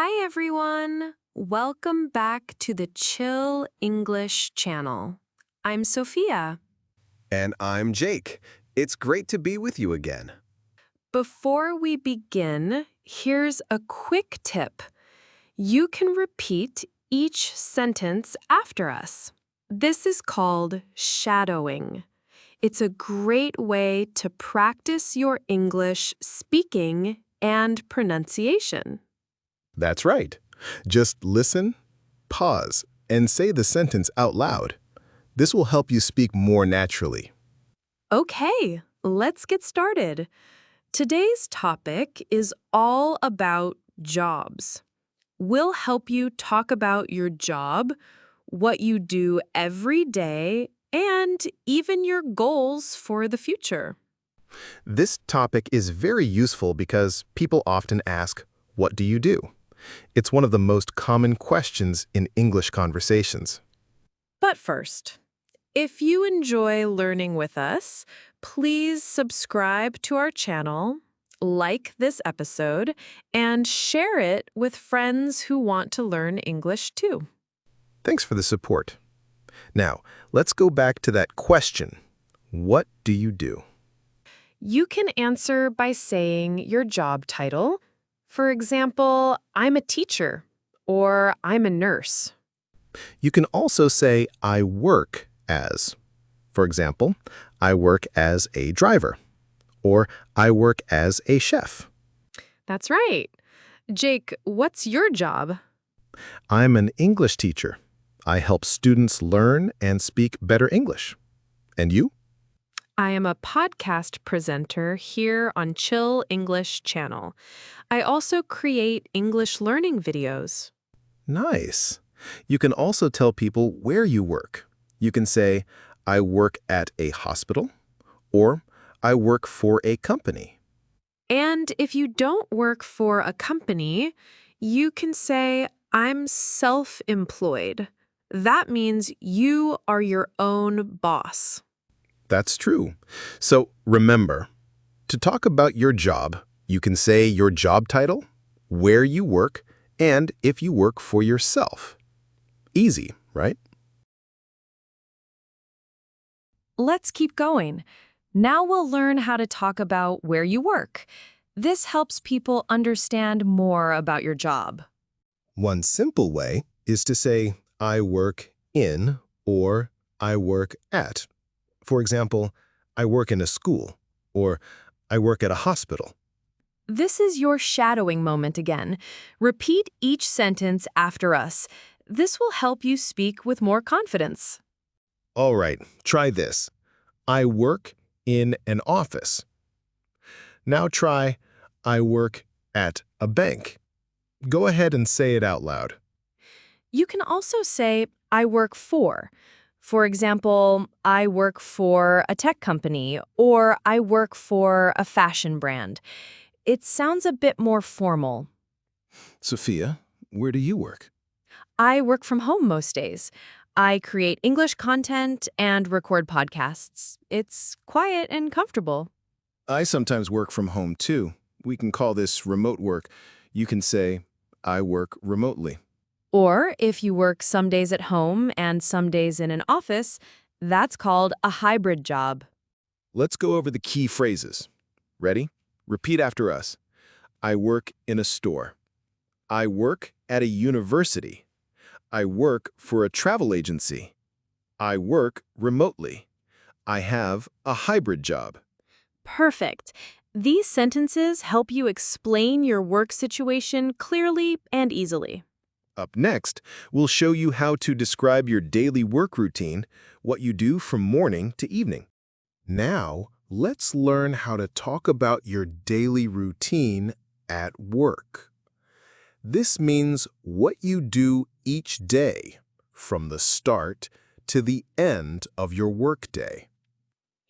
Hi, everyone. Welcome back to the Chill English channel. I'm Sophia. And I'm Jake. It's great to be with you again. Before we begin, here's a quick tip. You can repeat each sentence after us. This is called shadowing. It's a great way to practice your English speaking and pronunciation. That's right. Just listen, pause, and say the sentence out loud. This will help you speak more naturally. Okay, let's get started. Today's topic is all about jobs. We'll help you talk about your job, what you do every day, and even your goals for the future. This topic is very useful because people often ask, "What do you do?" It's one of the most common questions in English conversations. But first, if you enjoy learning with us, please subscribe to our channel, like this episode, and share it with friends who want to learn English too. Thanks for the support. Now, let's go back to that question. What do you do? You can answer by saying your job title. For example, I'm a teacher or I'm a nurse. You can also say, "I work as." For example, "I work as a driver," or "I work as a chef." That's right. Jake, what's your job? I'm an English teacher. I help students learn and speak better English. And you? I am a podcast presenter here on Chill English channel. I also create English learning videos. Nice. You can also tell people where you work. You can say, "I work at a hospital," or "I work for a company." And if you don't work for a company, you can say, I'm self-employed. That means you are your own boss. That's true. So remember, to talk about your job, you can say your job title, where you work, and if you work for yourself. Easy, right? Let's keep going. Now we'll learn how to talk about where you work. This helps people understand more about your job. One simple way is to say, "I work in," or "I work at." For example, "I work in a school," or "I work at a hospital." This is your shadowing moment again. Repeat each sentence after us. This will help you speak with more confidence. All right, try this. "I work in an office." Now try, "I work at a bank." Go ahead and say it out loud. You can also say, I work for. For example, I work for a tech company or I work for a fashion brand. It sounds a bit more formal. Sophia, where do you work? I work from home most days. I create English content and record podcasts. It's quiet and comfortable. I sometimes work from home too. We can call this remote work. You can say, "I work remotely." Or if you work some days at home and some days in an office, that's called a hybrid job. Let's go over the key phrases. Ready? Repeat after us. "I work in a store." "I work at a university." "I work for a travel agency." "I work remotely." "I have a hybrid job." Perfect. These sentences help you explain your work situation clearly and easily. Up next, we'll show you how to describe your daily work routine, what you do from morning to evening. Now, let's learn how to talk about your daily routine at work. This means what you do each day, from the start to the end of your workday.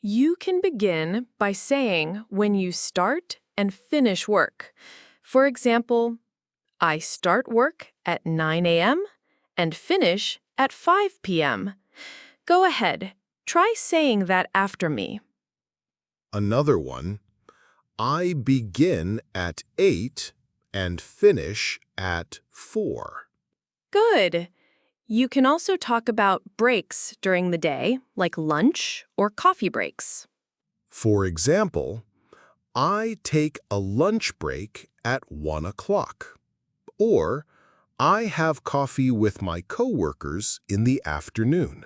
You can begin by saying when you start and finish work. For example, I start work at 9 a.m. and finish at 5 p.m. Go ahead, try saying that after me. Another one, "I begin at 8 and finish at 4. Good. You can also talk about breaks during the day, like lunch or coffee breaks. For example, I take a lunch break at 1 o'clock. Or, I have coffee with my coworkers in the afternoon.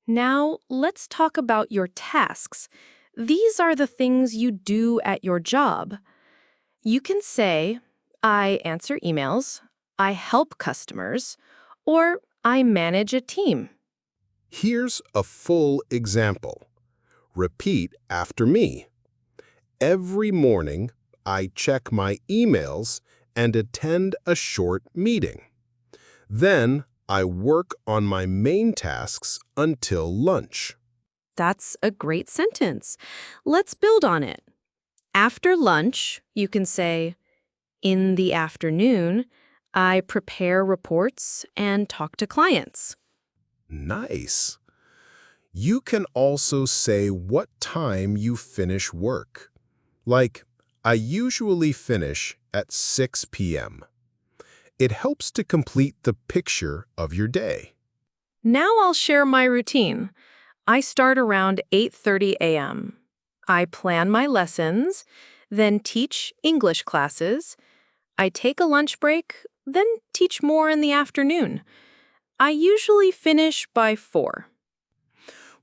Now, let's talk about your tasks. These are the things you do at your job. You can say, I answer emails, I help customers, or I manage a team. Here's a full example. Repeat after me. Every morning, I check my emails and attend a short meeting. Then, I work on my main tasks until lunch. That's a great sentence. Let's build on it. After lunch, you can say, in the afternoon, I prepare reports and talk to clients. Nice. You can also say what time you finish work. Like, I usually finish at 6 p.m. It helps to complete the picture of your day. Now I'll share my routine. I start around 8:30 a.m. I plan my lessons, then teach English classes. I take a lunch break, then teach more in the afternoon. I usually finish by 4.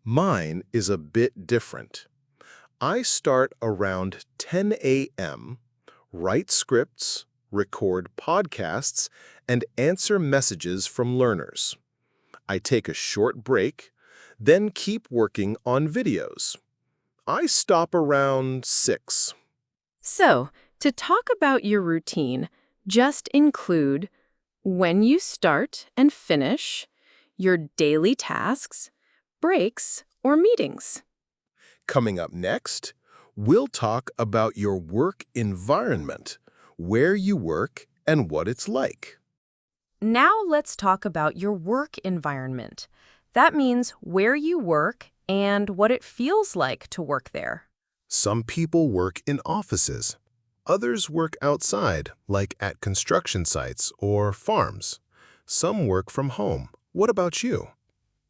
Mine is a bit different. I start around 10 a.m., write scripts, record podcasts, and answer messages from learners. I take a short break, then keep working on videos. I stop around 6. So, to talk about your routine, just include when you start and finish, your daily tasks, breaks, or meetings. Coming up next, we'll talk about your work environment, where you work and what it's like. Now let's talk about your work environment. That means where you work and what it feels like to work there. Some people work in offices. Others work outside, like at construction sites or farms. Some work from home. What about you?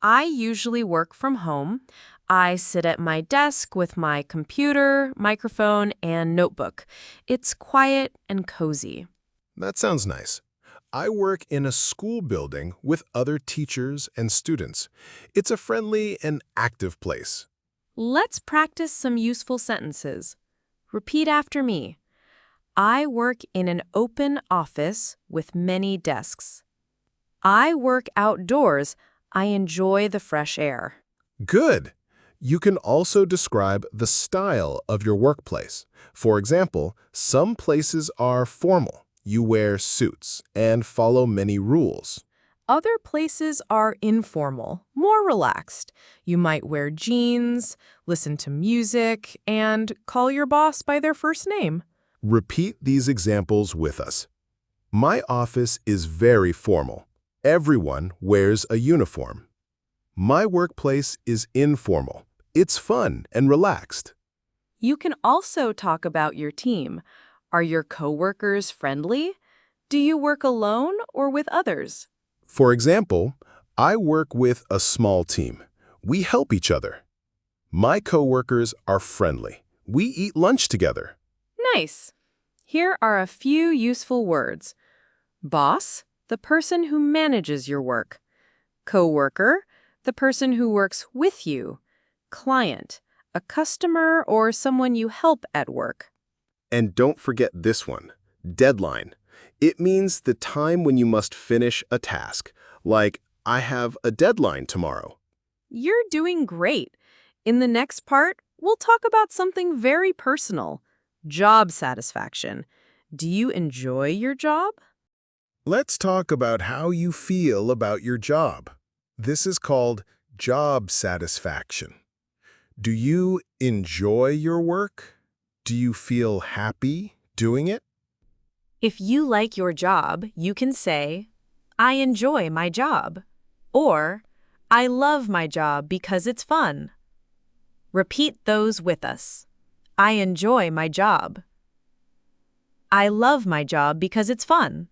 I usually work from home. I sit at my desk with my computer, microphone, and notebook. It's quiet and cozy. That sounds nice. I work in a school building with other teachers and students. It's a friendly and active place. Let's practice some useful sentences. Repeat after me. I work in an open office with many desks. I work outdoors. I enjoy the fresh air. Good! You can also describe the style of your workplace. For example, some places are formal. You wear suits and follow many rules. Other places are informal, more relaxed. You might wear jeans, listen to music, and call your boss by their first name. Repeat these examples with us. My office is very formal. Everyone wears a uniform. My workplace is informal. It's fun and relaxed. You can also talk about your team. Are your coworkers friendly? Do you work alone or with others? For example, I work with a small team. We help each other. My coworkers are friendly. We eat lunch together. Nice. Here are a few useful words. Boss, the person who manages your work. Coworker, the person who works with you. Client, a customer or someone you help at work. And don't forget this one, deadline. It means the time when you must finish a task, like, I have a deadline tomorrow. You're doing great. In the next part, we'll talk about something very personal, job satisfaction. Do you enjoy your job? Let's talk about how you feel about your job. This is called job satisfaction. Do you enjoy your work? Do you feel happy doing it? If you like your job, you can say, I enjoy my job, or I love my job because it's fun. Repeat those with us. I enjoy my job. I love my job because it's fun.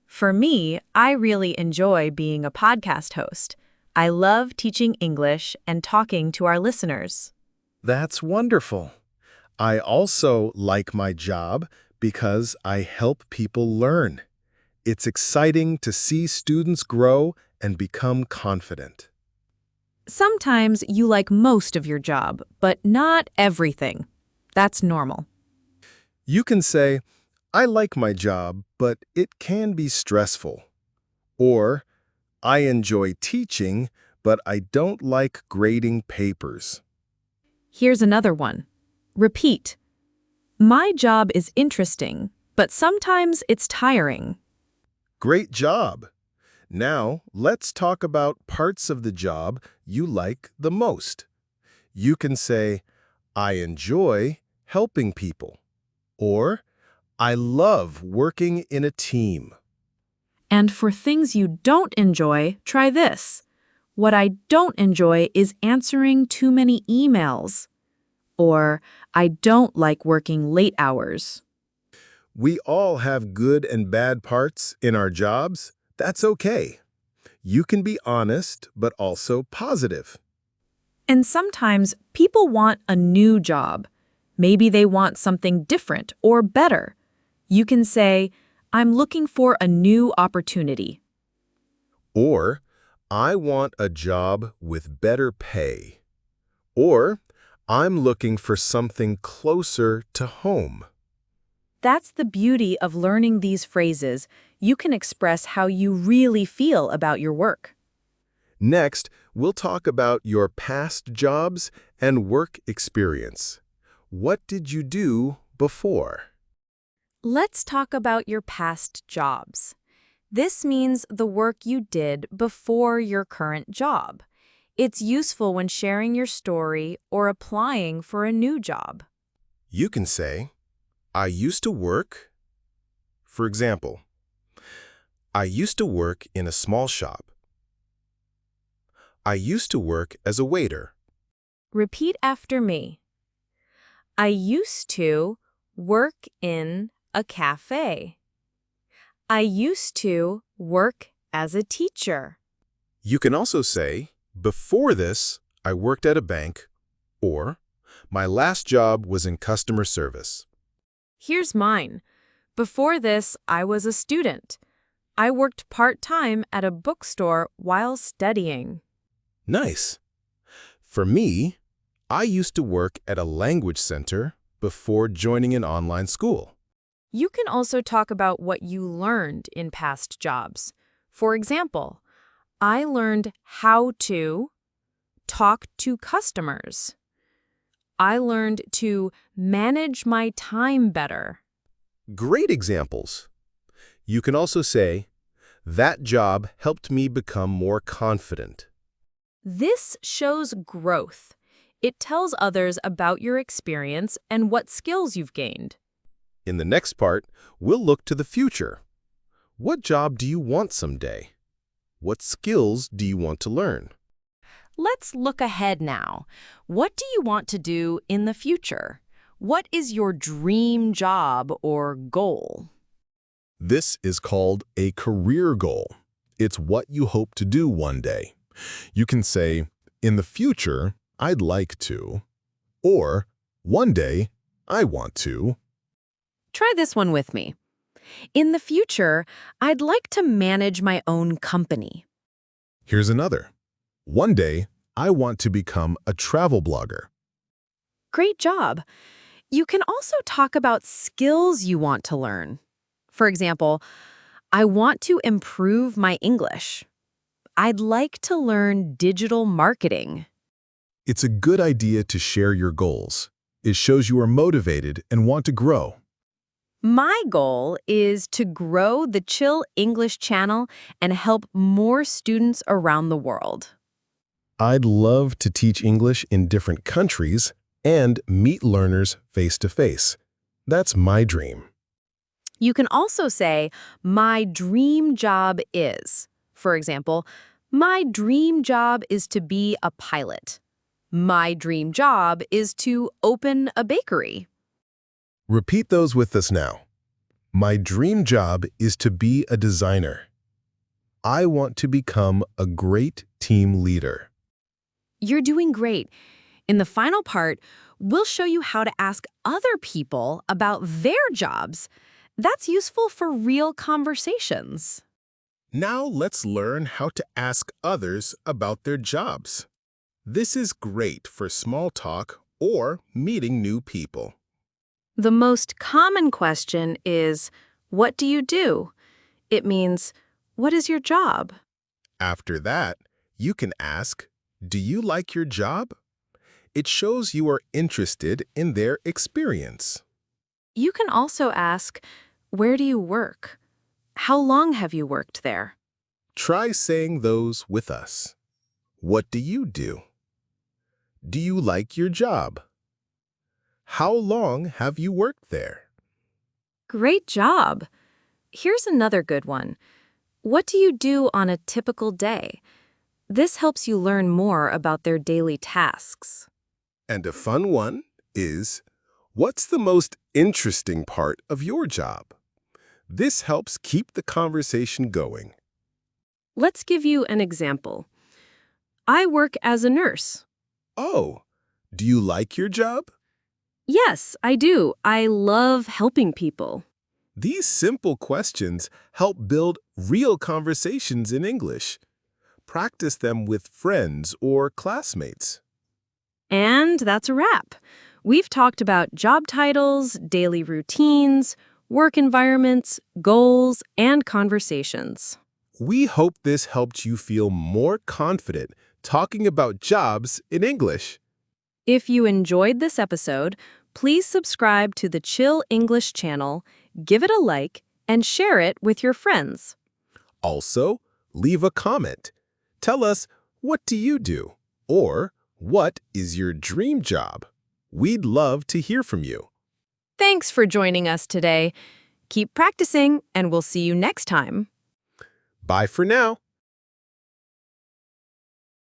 For me, I really enjoy being a podcast host. I love teaching English and talking to our listeners. That's wonderful. I also like my job because I help people learn. It's exciting to see students grow and become confident. Sometimes you like most of your job, but not everything. That's normal. You can say, I like my job, but it can be stressful. Or, I enjoy teaching, but I don't like grading papers. Here's another one. Repeat. My job is interesting, but sometimes it's tiring. Great job! Now, let's talk about parts of the job you like the most. You can say, I enjoy helping people. Or, I love working in a team. And for things you don't enjoy, try this. What I don't enjoy is answering too many emails. Or, I don't like working late hours. We all have good and bad parts in our jobs. That's okay. You can be honest, but also positive. And sometimes people want a new job. Maybe they want something different or better. You can say, I'm looking for a new opportunity. Or, I want a job with better pay. Or, I'm looking for something closer to home. That's the beauty of learning these phrases. You can express how you really feel about your work. Next, we'll talk about your past jobs and work experience. What did you do before? Let's talk about your past jobs. This means the work you did before your current job. It's useful when sharing your story or applying for a new job. You can say, I used to work. For example, I used to work in a small shop. I used to work as a waiter. Repeat after me. I used to work in a cafe. I used to work as a teacher. You can also say, before this, I worked at a bank, or my last job was in customer service. Here's mine. Before this, I was a student. I worked part-time at a bookstore while studying. Nice. For me, I used to work at a language center before joining an online school. You can also talk about what you learned in past jobs. For example, I learned how to talk to customers. I learned to manage my time better. Great examples. You can also say, that job helped me become more confident. This shows growth. It tells others about your experience and what skills you've gained. In the next part, we'll look to the future. What job do you want someday? What skills do you want to learn? Let's look ahead now. What do you want to do in the future? What is your dream job or goal? This is called a career goal. It's what you hope to do one day. You can say, in the future, I'd like to, or one day, I want to. Try this one with me. In the future, I'd like to manage my own company. Here's another. One day, I want to become a travel blogger. Great job. You can also talk about skills you want to learn. For example, I want to improve my English. I'd like to learn digital marketing. It's a good idea to share your goals. It shows you are motivated and want to grow. My goal is to grow the Chill English channel and help more students around the world. I'd love to teach English in different countries and meet learners face-to-face. That's my dream. You can also say, my dream job is. For example, my dream job is to be a pilot. My dream job is to open a bakery. Repeat those with us now. My dream job is to be a designer. I want to become a great team leader. You're doing great. In the final part, we'll show you how to ask other people about their jobs. That's useful for real conversations. Now let's learn how to ask others about their jobs. This is great for small talk or meeting new people. The most common question is, what do you do? It means, what is your job? After that, you can ask, do you like your job? It shows you are interested in their experience. You can also ask, where do you work? How long have you worked there? Try saying those with us. What do you do? Do you like your job? How long have you worked there? Great job! Here's another good one. What do you do on a typical day? This helps you learn more about their daily tasks. And a fun one is, what's the most interesting part of your job? This helps keep the conversation going. Let's give you an example. I work as a nurse. Oh, do you like your job? Yes, I do. I love helping people. These simple questions help build real conversations in English. Practice them with friends or classmates. And that's a wrap. We've talked about job titles, daily routines, work environments, goals, and conversations. We hope this helped you feel more confident talking about jobs in English. If you enjoyed this episode, please subscribe to the Chill English channel, give it a like, and share it with your friends. Also, leave a comment. Tell us, what do you do? Or, what is your dream job? We'd love to hear from you. Thanks for joining us today. Keep practicing, and we'll see you next time. Bye for now.